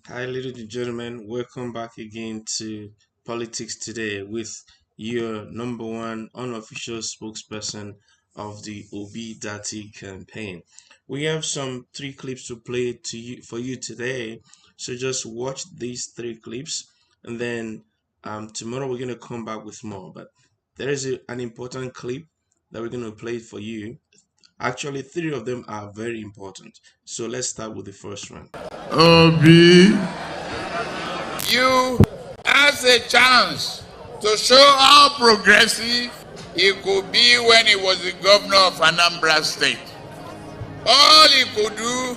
Hi, ladies and gentlemen. Welcome back again to Politics Today with your number one unofficial spokesperson of the Obi Dati campaign. We have some three clips to play to you for you today. So just watch these three clips, and then tomorrow we're gonna come back with more. But there is an important clip that we're gonna play for you. Actually, three of them are very important. So let's start with the first one. Obi, you has a chance to show how progressive he could be when he was the governor of Anambra State. All he could do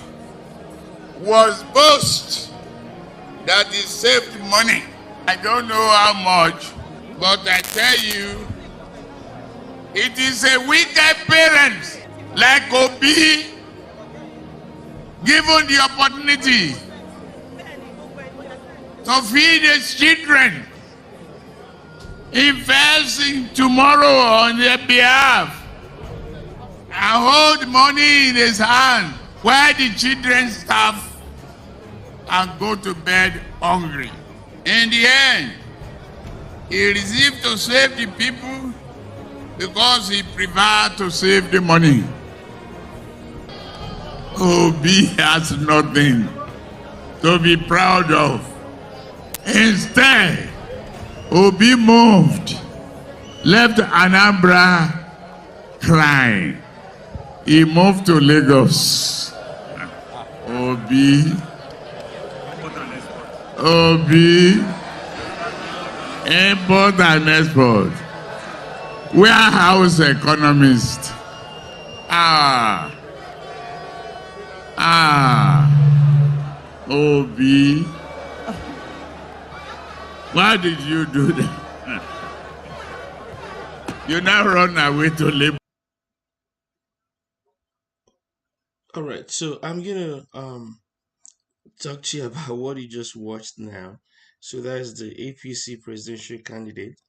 was boast that he saved money. I don't know how much, but I tell you, it is a wicked parent like Obi given the opportunity to feed his children, invest in tomorrow on their behalf, and hold money in his hand while the children starve and go to bed hungry. In the end, he received to save the people because he preferred to save the money. Obi has nothing to be proud of. Instead, Obi moved, left Anambra crying. He moved to Lagos. Obi, import and export. Warehouse economist. Obi. Why did you do that? You now run away to labor. All right, so I'm gonna talk to you about what you just watched now. So that's the APC presidential candidate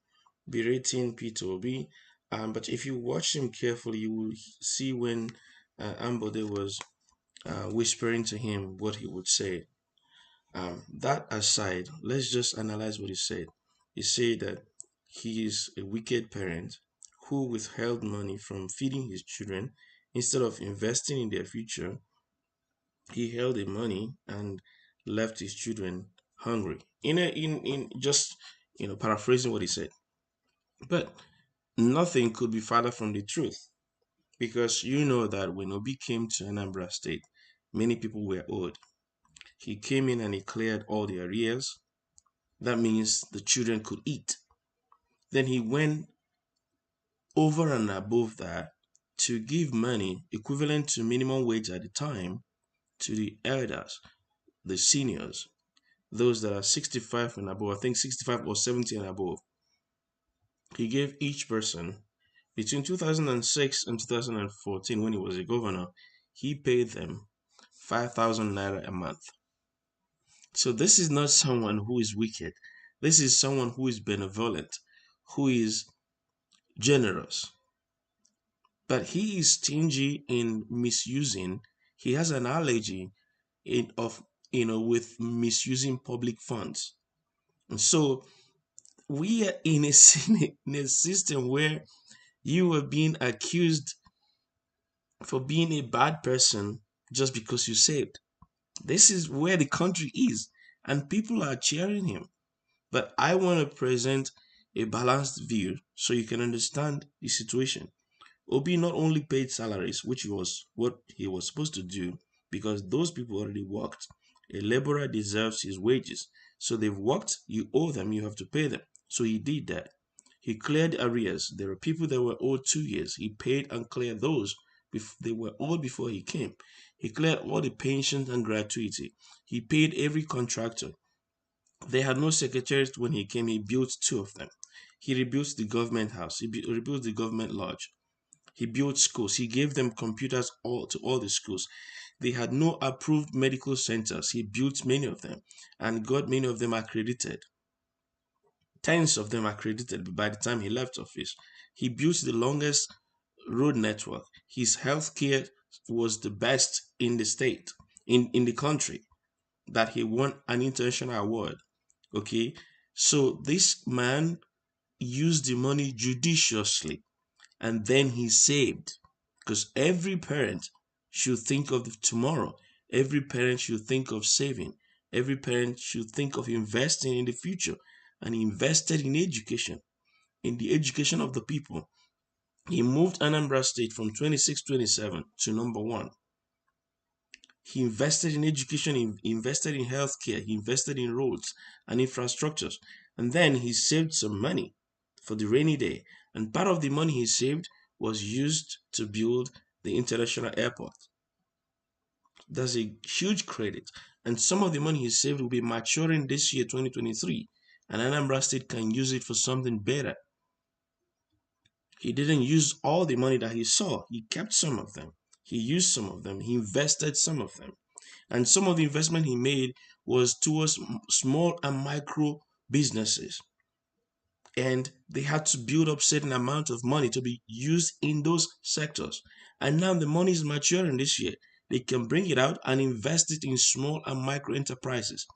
berating Peter Obi. But if you watch him carefully, you will see when Ambode was whispering to him what he would say. That aside, let's just analyze what he said. He said that he is a wicked parent who withheld money from feeding his children instead of investing in their future. He held the money and left his children hungry. In just paraphrasing what he said. But nothing could be farther from the truth because you know that when Obi came to Anambra State, many people were owed. He came in and he cleared all the arrears. That means the children could eat. Then he went over and above that to give money equivalent to minimum wage at the time to the elders, the seniors, those that are 65 and above, I think 65 or 70 and above. He gave each person between 2006 and 2014, when he was a governor, he paid them 5,000 naira a month. So this is not someone who is wicked. This is someone who is benevolent, who is generous. But he is stingy in misusing. He has an allergy of with misusing public funds. And so we are in a in a system where you are being accused for being a bad person just because you saved. This is where the country is, and people are cheering him. But I want to present a balanced view so you can understand the situation. Obi not only paid salaries, which was what he was supposed to do, because those people already worked. A laborer deserves his wages. So they've worked, you owe them, you have to pay them. So he did that. He cleared arrears. There were people that were owed 2 years. He paid and cleared those. They were owed before he came. He cleared all the pensions and gratuity. He paid every contractor. They had no secretaries when he came. He built two of them. He rebuilt the government house. He rebuilt the government lodge. He built schools. He gave them computers to all the schools. They had no approved medical centers. He built many of them and got many of them accredited. Tens of them accredited by the time he left office. He built the longest road network. His healthcare was the best in the state, in the country. that he won an international award. Okay, so this man used the money judiciously, and then he saved, because every parent should think of tomorrow. Every parent should think of saving. Every parent should think of investing in the future, and he invested in education, in the education of the people. He moved Anambra State from 26, 27 to number one. He invested in education, he invested in healthcare, he invested in roads and infrastructures. And then he saved some money for the rainy day. And part of the money he saved was used to build the international airport. That's a huge credit. And some of the money he saved will be maturing this year, 2023. And Anambra State can use it for something better. He didn't use all the money that he saw. He kept some of them. He used some of them. He invested some of them. And some of the investment he made was towards small and micro businesses. And they had to build up certain amount of money to be used in those sectors. And now the money is maturing this year. They can bring it out and invest it in small and micro enterprises.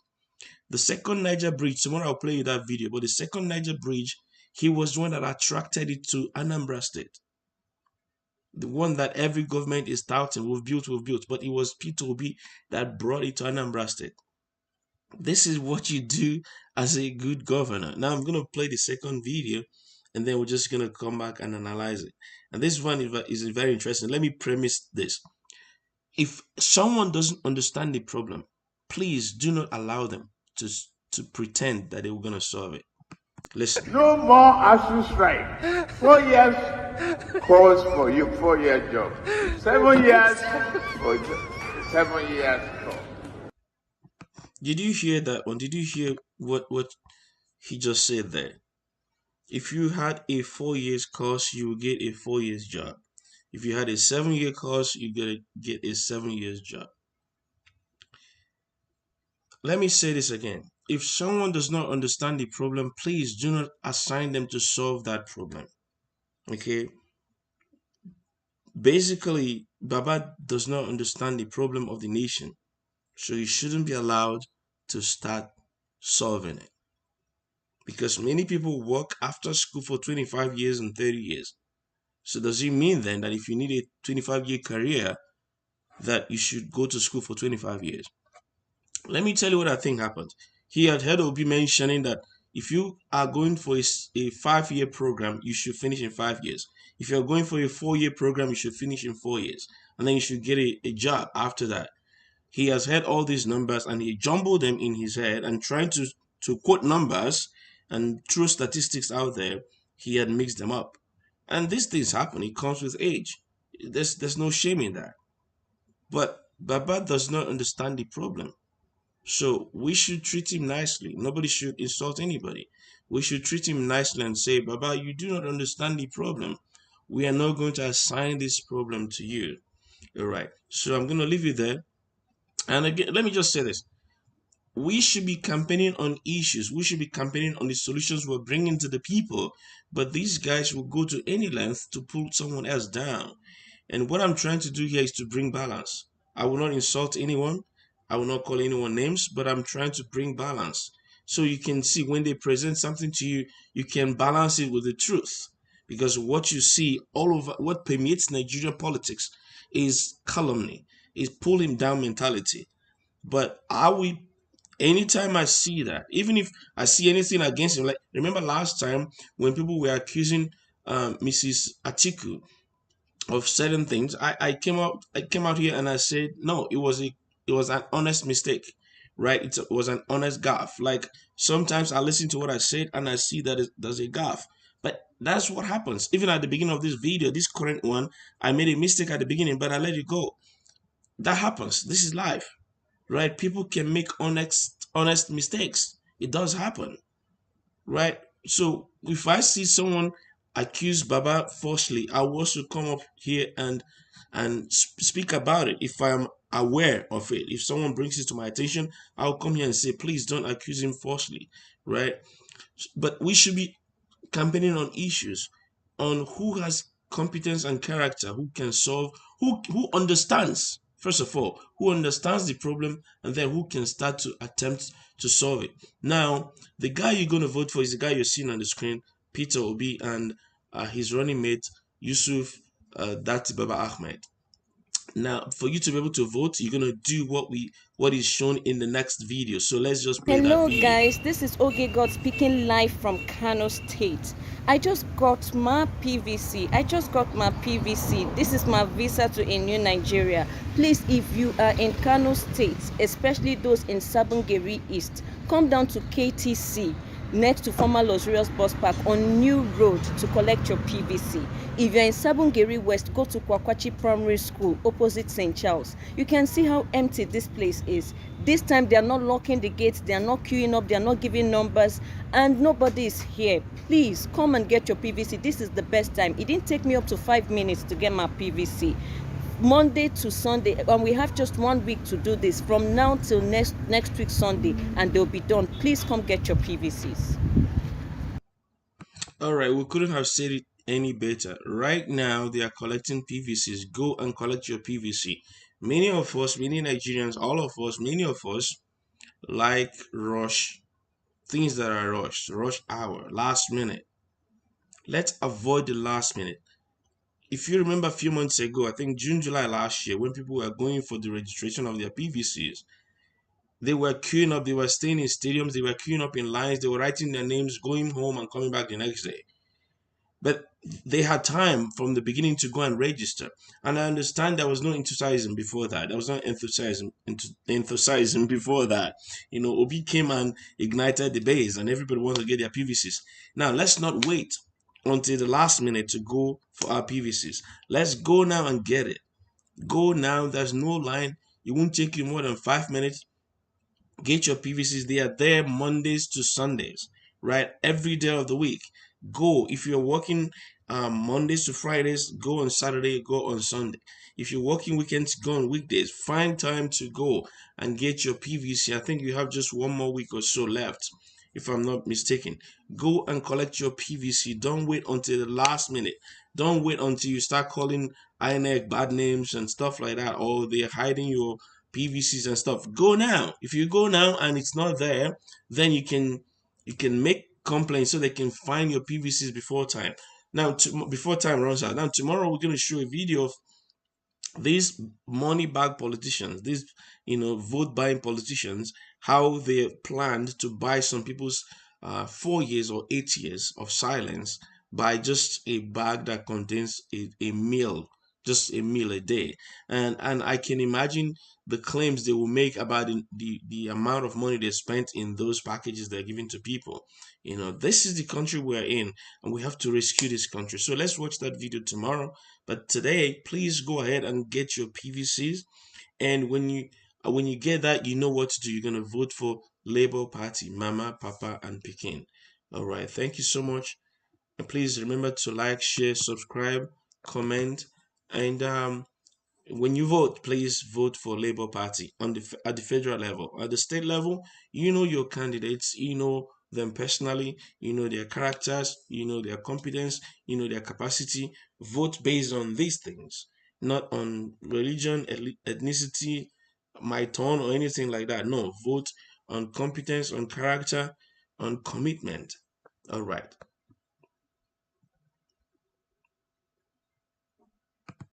The second Niger bridge, tomorrow I'll play you that video, but the second Niger bridge, he was the one that attracted it to Anambra State. The one that every government is touting, we've built, but it was Peter Obi that brought it to Anambra State. This is what you do as a good governor. Now I'm going to play the second video, and then we're just going to come back and analyze it. And this one is very interesting. Let me premise this. If someone doesn't understand the problem, please do not allow them to pretend that they were going to solve it. Listen. No more ASU strike. 4 years calls for you, 4-year job. 7 years for 7 years call. Did you hear that one? Did you hear what he just said there? If you had a 4 years course, you will get a 4 years job. If you had a 7-year course, you get a 7 years job. Let me say this again. If someone does not understand the problem, please do not assign them to solve that problem. Okay? Basically, Baba does not understand the problem of the nation, so he shouldn't be allowed to start solving it. Because many people work after school for 25 years and 30 years. So does it mean then that if you need a 25-year career, that you should go to school for 25 years? Let me tell you what I think happened. He had heard Obi mentioning that if you are going for a 5-year program, you should finish in 5 years. If you're going for a 4-year program, you should finish in 4 years. And then you should get a job after that. He has heard all these numbers and he jumbled them in his head and trying to quote numbers and throw statistics out there, he had mixed them up. And these things happen. It comes with age. There's no shame in that. But Baba does not understand the problem. So we should treat him nicely. Nobody should insult anybody. We should treat him nicely and say, Baba, you do not understand the problem. We are not going to assign this problem to you. All right. So I'm going to leave you there. And again, let me just say this. We should be campaigning on issues. We should be campaigning on the solutions we're bringing to the people. But these guys will go to any length to pull someone else down. And what I'm trying to do here is to bring balance. I will not insult anyone. I will not call anyone names, but I'm trying to bring balance. So you can see when they present something to you, you can balance it with the truth. Because what you see all over, what permeates Nigerian politics is calumny, is pulling down mentality. But are we, anytime I see that, even if I see anything against him, like remember last time when people were accusing Mrs. Atiku of certain things, I came out here and I said no, it was an honest mistake, right? It was an honest gaffe. Like sometimes I listen to what I said and I see that there's a gaffe. But that's what happens. Even at the beginning of this video, this current one, I made a mistake at the beginning, but I let it go. That happens. This is life, right? People can make honest mistakes. It does happen, right? So if I see someone accuse Baba falsely, I will also come up here and speak about it if I'm aware of it. If someone brings it to my attention, I'll come here and say, please don't accuse him falsely, right? But we should be campaigning on issues, on who has competence and character, who can solve, who understands first of all, who understands the problem, and then who can start to attempt to solve it. Now, the guy you're going to vote for is the guy you're seeing on the screen, Peter Obi, and his running mate, Yusuf Dati Baba Ahmed. Now, for you to be able to vote, you're gonna do what is shown in the next video. So let's just play that Hello video. guys, this is Oge God speaking live from Kano State. I just got my PVC. This is my visa to a new Nigeria. Please, if you are in Kano State, especially those in Sabongeri East, come down to KTC next to former luxurious bus park on New Road to collect your PVC. If you're in Sabongeri West, go to Kwakwachi Primary School opposite St. Charles. You can see how empty this place is. This time they are not locking the gates, they are not queuing up, they are not giving numbers, and nobody is here. Please come and get your PVC. This is the best time. It didn't take me up to 5 minutes to get my PVC. Monday to Sunday, and we have just 1 week to do this, from now till next week Sunday, and they'll be done. Please come get your PVCs. All right, we couldn't have said it any better. Right now, they are collecting PVCs. Go and collect your PVC. Many of us, many Nigerians, all of us, many of us like rush things that are rushed, rush hour, last minute. Let's avoid the last minute. If you remember a few months ago, I think June, July last year, when people were going for the registration of their PVCs, they were queuing up, they were staying in stadiums, they were queuing up in lines, they were writing their names, going home and coming back the next day. But they had time from the beginning to go and register. And I understand there was no enthusiasm before that. There was no enthusiasm before that. Obi came and ignited the base, and everybody wanted to get their PVCs. Now, let's not wait until the last minute to go for our PVCs. Let's go now and get it. Go now. There's no line. It won't take you more than 5 minutes. Get your PVCs. They are there Mondays to Sundays, right? Every day of the week. Go. If you're working Mondays to Fridays, go on Saturday, go on Sunday. If you're working weekends, go on weekdays. Find time to go and get your PVC. I think you have just 1 more week or so left, if I'm not mistaken. Go and collect your PVC. Don't wait until the last minute. Don't wait until you start calling INEC bad names and stuff like that, or they're hiding your PVCs and stuff. Go now. If you go now and it's not there, then you can make complaints so they can find your PVCs before time. Now, before time runs out. Now, tomorrow we're going to show a video of these money bag politicians, these vote buying politicians, how they planned to buy some people's 4 years or 8 years of silence by just a bag that contains a meal, just a meal a day. And I can imagine the claims they will make about the amount of money they spent in those packages they're giving to people. This is the country we're in, and we have to rescue this country. So let's watch that video tomorrow. But today, please go ahead and get your PVCs. And when you get that, you know what to do. You're gonna vote for Labour Party, Mama, Papa, and Pikin. All right. Thank you so much. And please remember to like, share, subscribe, comment, and when you vote, please vote for Labour Party at the federal level. At the state level, you know your candidates, you know them personally, you know their characters, you know their competence, you know their capacity. Vote based on these things, not on religion, ethnicity, my tone, or anything like that. No, vote on competence, on character, on commitment. All right.